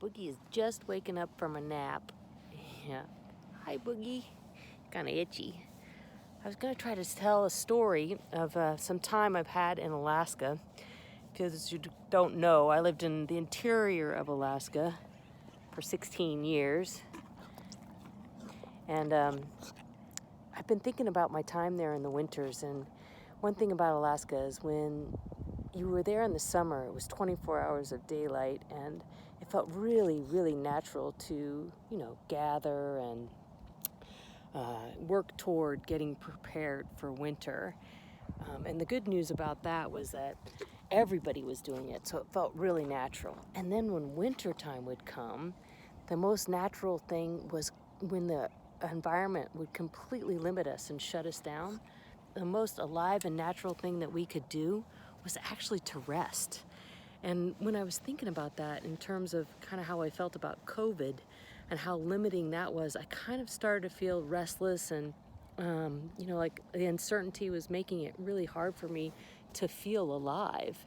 Boogie is just waking up from a nap. Yeah. Hi, Boogie. Kind of itchy. I was going to try to tell a story of some time I've had in Alaska. Because you don't know, I lived in the interior of Alaska for 16 years. And I've been thinking about my time there in the winters. And one thing about Alaska is when you were there in the summer, it was 24 hours of daylight, and it felt really, really natural to, gather and work toward getting prepared for winter. And the good news about that was that everybody was doing it, so it felt really natural. And then when winter time would come, the most natural thing was when the environment would completely limit us and shut us down. The most alive and natural thing that we could do was actually to rest. And when I was thinking about that in terms of kind of how I felt about COVID and how limiting that was, I kind of started to feel restless and, like the uncertainty was making it really hard for me to feel alive.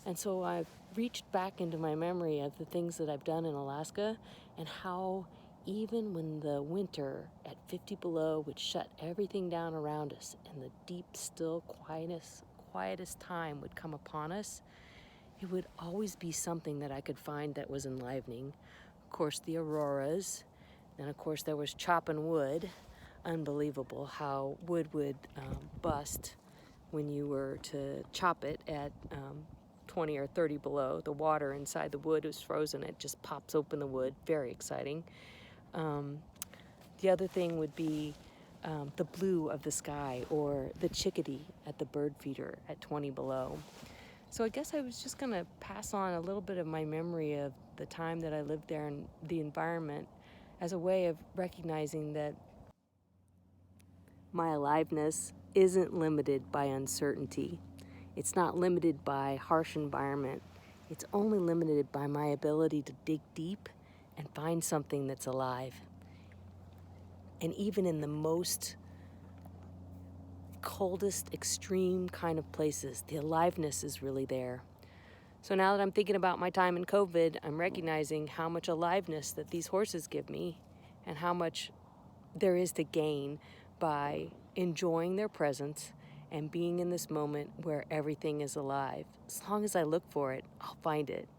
And so I reached back into my memory of the things that I've done in Alaska and how even when the winter at 50 below would shut everything down around us and the deep, still quietest time would come upon us, it would always be something that I could find that was enlivening. Of course, the auroras. Then, of course, there was chopping wood. Unbelievable how wood would bust when you were to chop it at 20 or 30 below. The water inside the wood was frozen. It just pops open the wood. Very exciting. The other thing would be the blue of the sky or the chickadee at the bird feeder at 20 below. So I guess I was just going to pass on a little bit of my memory of the time that I lived there and the environment as a way of recognizing that my aliveness isn't limited by uncertainty. It's not limited by harsh environment. It's only limited by my ability to dig deep and find something that's alive. And even in the most coldest, extreme kind of places, the aliveness is really there. So now that I'm thinking about my time in COVID, I'm recognizing how much aliveness that these horses give me and how much there is to gain by enjoying their presence and being in this moment where everything is alive. As long as I look for it, I'll find it.